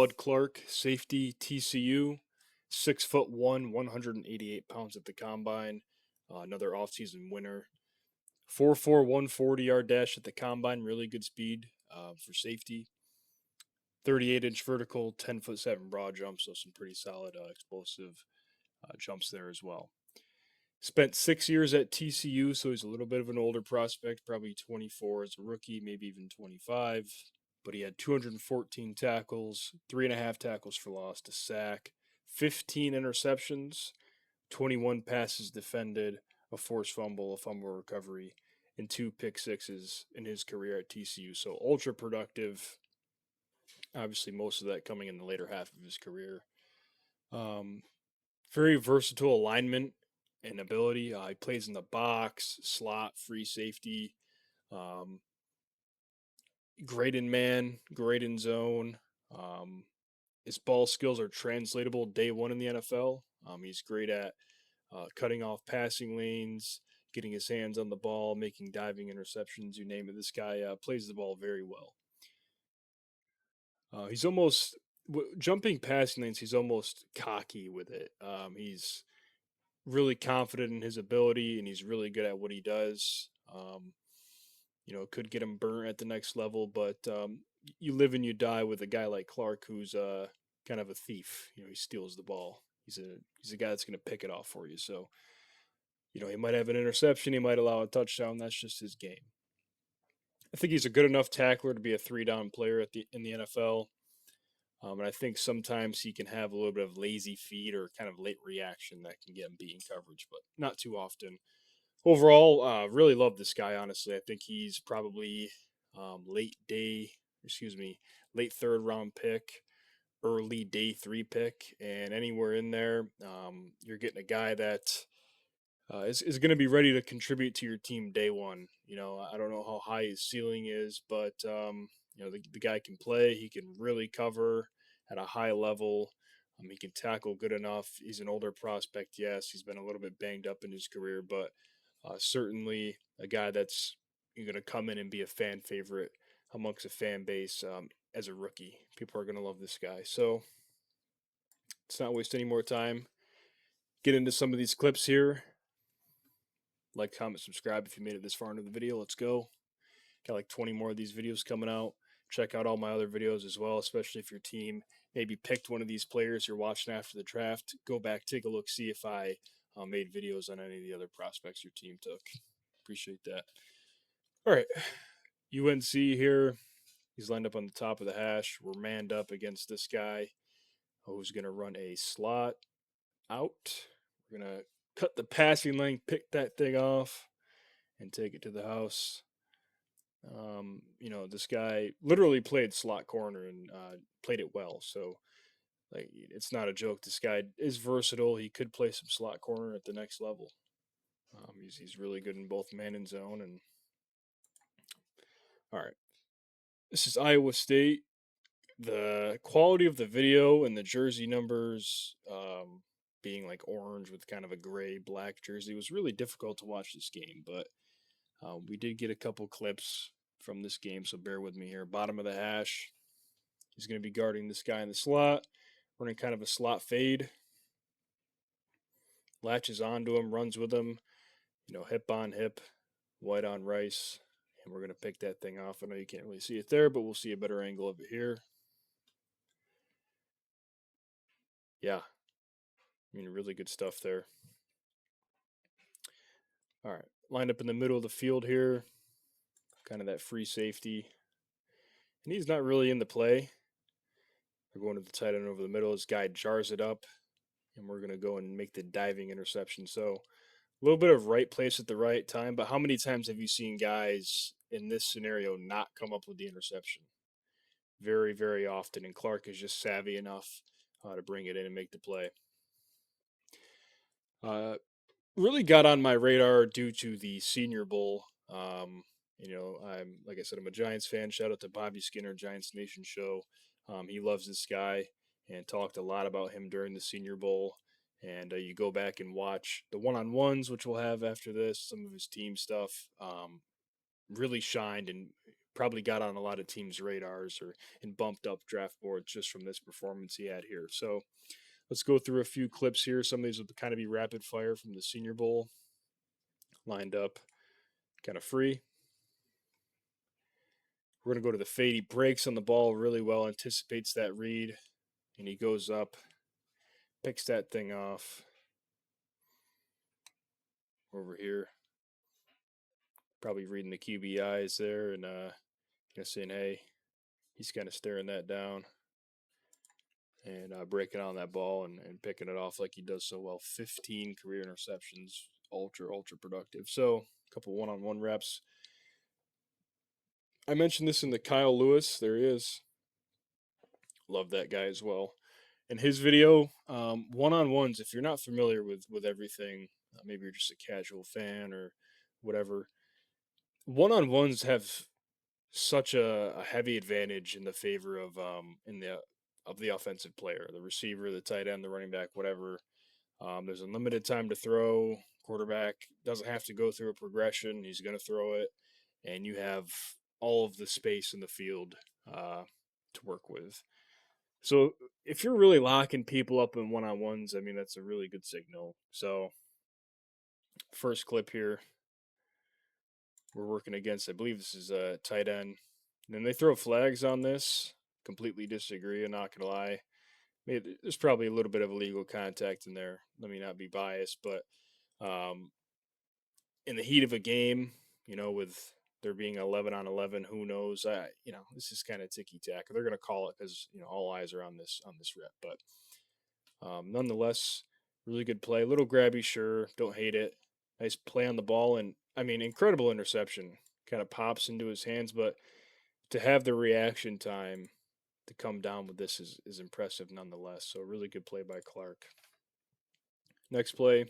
Bud Clark, safety, TCU, 6'1", 188 pounds at the combine. Another offseason winner. 4.4, 140-yard dash at the combine. Really good speed for safety. 38-inch vertical, 10'7" broad jump. So some pretty solid explosive jumps there as well. Spent 6 years at TCU, so he's a little bit of an older prospect, probably 24 as a rookie, maybe even 25. But he had 214 tackles, 3.5 tackles for loss, a sack, 15 interceptions, 21 passes defended, a forced fumble, a fumble recovery, and 2 pick-sixes in his career at TCU. So ultra productive. Obviously, most of that coming in the later half of his career. Um, Very versatile alignment and ability. He plays in the box, slot, free safety. Um, Great in man, great in zone. Um, his ball skills are translatable day one in the NFL. He's great at cutting off passing lanes, getting his hands on the ball, making diving interceptions. You name it. This guy plays the ball very well. He's almost jumping passing lanes. He's almost cocky with it. He's really confident in his ability, and he's really good at what he does. Could get him burnt at the next level, but you live and you die with a guy like Clark, who's kind of a thief. He steals the ball. He's a guy that's going to pick it off for you. So, he might have an interception, he might allow a touchdown. That's just his game. I think he's a good enough tackler to be a three-down player in the NFL. And I think sometimes he can have a little bit of lazy feet or kind of late reaction that can get him beating coverage, but not too often. Overall, really love this guy. Honestly, I think he's probably late third round pick, early day 3 pick, and anywhere in there, you're getting a guy that is going to be ready to contribute to your team day one. I don't know how high his ceiling is, but the guy can play. He can really cover at a high level. He can tackle good enough. He's an older prospect, yes. He's been a little bit banged up in his career, but certainly a guy that's going to come in and be a fan favorite amongst a fan base as a rookie. People are going to love this guy. So let's not waste any more time. Get into some of these clips here. Like, comment, subscribe if you made it this far into the video. Let's go. Got like 20 more of these videos coming out. Check out all my other videos as well, especially if your team maybe picked one of these players you're watching after the draft. Go back, take a look, see if I made videos on any of the other prospects your team took. Appreciate that. All right. UNC here. He's lined up on the top of the hash. We're manned up against this guy who's going to run a slot out. We're going to cut the passing lane, pick that thing off, and take it to the house. This guy literally played slot corner and played it well. So, it's not a joke. This guy is versatile. He could play some slot corner at the next level. He's really good in both man and zone. And all right, this is Iowa State. The quality of the video and the jersey numbers being like orange with kind of a gray black jersey was really difficult to watch this game, but we did get a couple clips from this game, so bear with me here. Bottom of the hash. He's going to be guarding this guy in the slot, running kind of a slot fade. Latches onto him, runs with him, hip on hip, white on rice. And we're going to pick that thing off. I know you can't really see it there, but we'll see a better angle of it here. Yeah. Really good stuff there. All right. Lined up in the middle of the field here. Kind of that free safety. And he's not really in the play. We're going to the tight end over the middle. This guy jars it up. And we're going to go and make the diving interception. So a little bit of right place at the right time. But how many times have you seen guys in this scenario not come up with the interception? Very, very often. And Clark is just savvy enough to bring it in and make the play. Really got on my radar due to the Senior Bowl. Like I said, I'm a Giants fan. Shout out to Bobby Skinner, Giants Nation show. He loves this guy and talked a lot about him during the Senior Bowl. And you go back and watch the one-on-ones, which we'll have after this, some of his team stuff. Really shined and probably got on a lot of teams' radars or and bumped up draft boards just from this performance he had here. So let's go through a few clips here. Some of these will kind of be rapid fire from the Senior Bowl, lined up, kind of free. We're going to go to the fade. He breaks on the ball really well, anticipates that read, and he goes up, picks that thing off. Over here, probably reading the QB eyes there and saying, hey, he's kind of staring that down and breaking on that ball and picking it off like he does so well. 15 career interceptions, ultra productive. So a couple one-on-one reps. I mentioned this in the Kyle Lewis. There he is. Love that guy as well. And his video, one-on-ones, if you're not familiar with everything, maybe you're just a casual fan or whatever, one-on-ones have such a heavy advantage in the favor of the offensive player, the receiver, the tight end, the running back, whatever. There's unlimited time to throw. Quarterback doesn't have to go through a progression. He's going to throw it, and you have all of the space in the field to work with. So if you're really locking people up in one-on-ones, I mean, that's a really good signal. So first clip here, we're working against, I believe this is a tight end. And then they throw flags on this. Completely disagree, I'm not going to lie. Maybe there's probably a little bit of illegal contact in there. Let me not be biased, but in the heat of a game, with there being 11 on 11, who knows? This is kind of ticky tack. They're going to call it because all eyes are on this rep. But nonetheless, really good play. Little grabby, sure. Don't hate it. Nice play on the ball, and I mean, incredible interception. Kind of pops into his hands, but to have the reaction time to come down with this is impressive nonetheless. So really good play by Clark. Next play,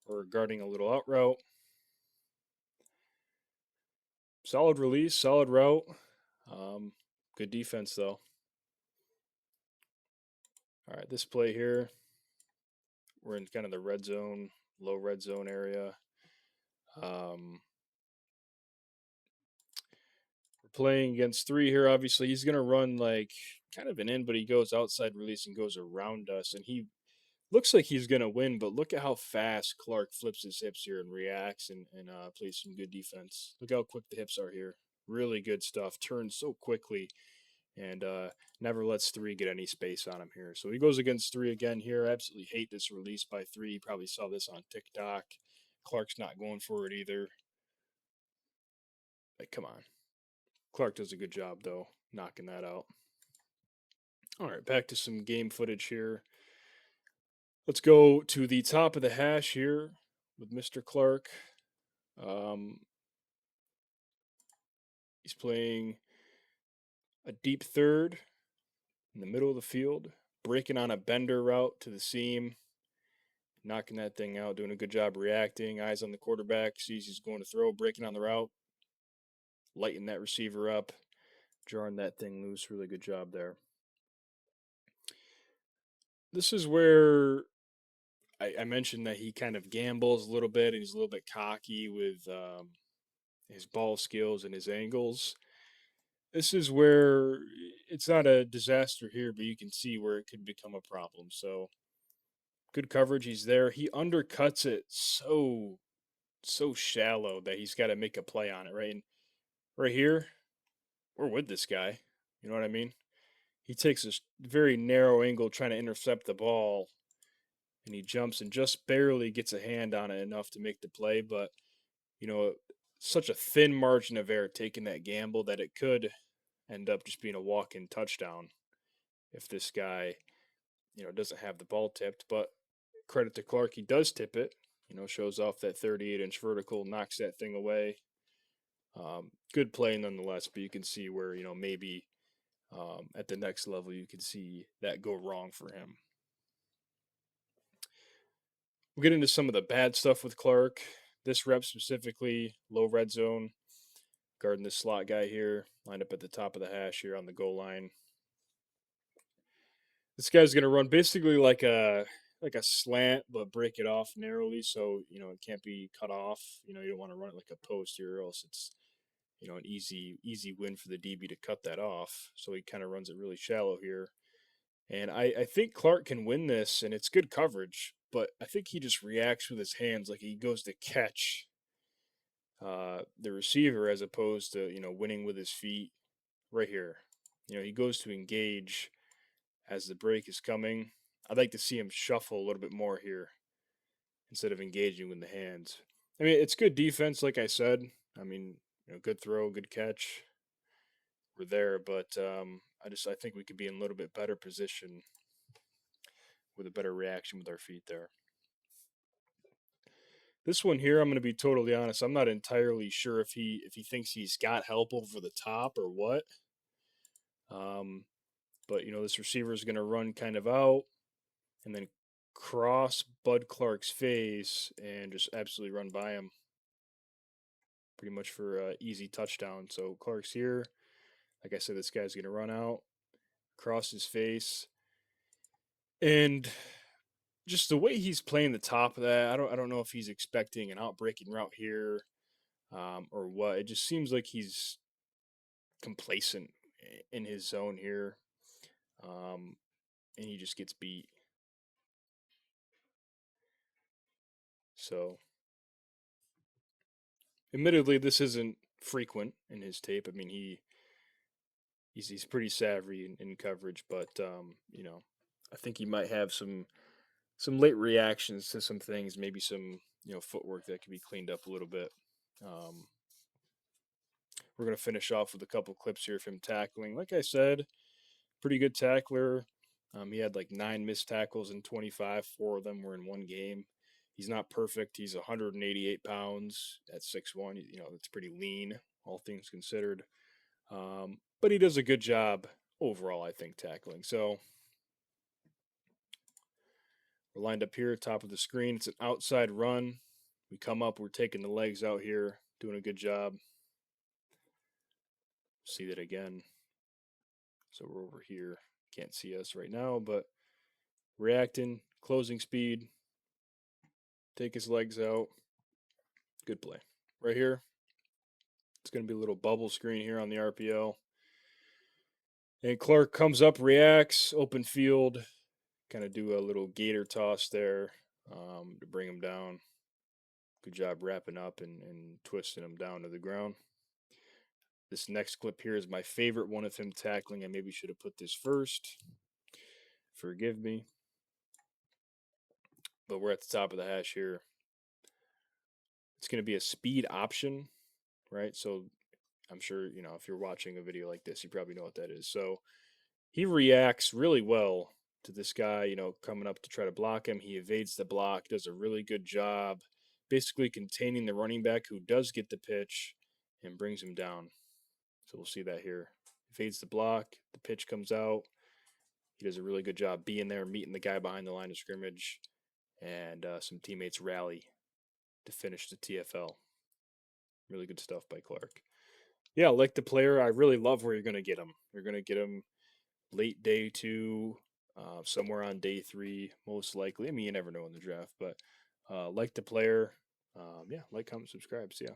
we're guarding a little out route. Solid release, solid route. Good defense though. All right, this play here, we're in kind of the red zone, low red zone area. We're playing against three here. Obviously, he's going to run like kind of an in, but he goes outside release and goes around us, and he looks like he's going to win, but look at how fast Clark flips his hips here and reacts and plays some good defense. Look how quick the hips are here. Really good stuff. Turns so quickly and never lets three get any space on him here. So he goes against three again here. I absolutely hate this release by three. You probably saw this on TikTok. Clark's not going for it either. Like, come on. Clark does a good job, though, knocking that out. All right, back to some game footage here. Let's go to the top of the hash here with Mr. Clark. He's playing a deep third in the middle of the field, breaking on a bender route to the seam, knocking that thing out, doing a good job reacting. Eyes on the quarterback, sees he's going to throw, breaking on the route, lighting that receiver up, drawing that thing loose. Really good job there. This is where I mentioned that he kind of gambles a little bit, and he's a little bit cocky with his ball skills and his angles. This is where it's not a disaster here, but you can see where it could become a problem. So good coverage. He's there. He undercuts it so shallow that he's got to make a play on it, right? And right here, we're with this guy. You know what I mean? He takes a very narrow angle trying to intercept the ball, and he jumps and just barely gets a hand on it enough to make the play. But, such a thin margin of error taking that gamble that it could end up just being a walk-in touchdown if this guy, doesn't have the ball tipped. But credit to Clark, he does tip it. Shows off that 38-inch vertical, knocks that thing away. Good play nonetheless, but you can see where, maybe at the next level you can see that go wrong for him. We'll get into some of the bad stuff with Clark. This rep specifically, low red zone, guarding this slot guy here, lined up at the top of the hash here on the goal line. This guy's going to run basically like a slant, but break it off narrowly so, it can't be cut off. You don't want to run it like a post here or else it's, an easy win for the DB to cut that off. So he kind of runs it really shallow here. And I think Clark can win this, and it's good coverage, but I think he just reacts with his hands like he goes to catch the receiver as opposed to, winning with his feet right here. He goes to engage as the break is coming. I'd like to see him shuffle a little bit more here instead of engaging with the hands. I mean, it's good defense, like I said. I mean, good throw, good catch. We're there, but I think we could be in a little bit better position with a better reaction with our feet there. This one here, I'm going to be totally honest. I'm not entirely sure if he thinks he's got help over the top or what. But this receiver is going to run kind of out and then cross Bud Clark's face and just absolutely run by him, pretty much for easy touchdown. So Clark's here. Like I said, this guy's going to run out, cross his face, and just the way he's playing the top of that, I don't know if he's expecting an outbreaking route here or what. It just seems like he's complacent in his zone here, and he just gets beat. So, admittedly, this isn't frequent in his tape. I mean, he's pretty savvy in coverage, but I think he might have some late reactions to some things, maybe some footwork that could be cleaned up a little bit. We're gonna finish off with a couple clips here of him tackling. Like I said, pretty good tackler. He had like 9 missed tackles in 25. 4 of them were in one game. He's not perfect. He's 188 pounds at 6'1". That's pretty lean, all things considered. But he does a good job overall, I think, tackling. So we're lined up here, top of the screen. It's an outside run. We come up, we're taking the legs out here, doing a good job. See that again. So we're over here. Can't see us right now, but reacting, closing speed, take his legs out. Good play. Right here, it's going to be a little bubble screen here on the RPO. And Clark comes up, reacts, open field, kind of do a little gator toss there to bring him down. Good job wrapping up and twisting him down to the ground. This next clip here is my favorite one of him tackling. I maybe should have put this first. Forgive me. But we're at the top of the hash here. It's going to be a speed option, right? So I'm sure, if you're watching a video like this, you probably know what that is. So he reacts really well to this guy, coming up to try to block him. He evades the block, does a really good job, basically containing the running back who does get the pitch and brings him down. So we'll see that here. Evades the block, the pitch comes out. He does a really good job being there, meeting the guy behind the line of scrimmage, and some teammates rally to finish the TFL. Really good stuff by Clark. Yeah, like the player, I really love where you're going to get him. You're going to get him late day 2, somewhere on day 3, most likely. I mean, you never know in the draft, but like the player. Yeah, like, comment, subscribe. See ya.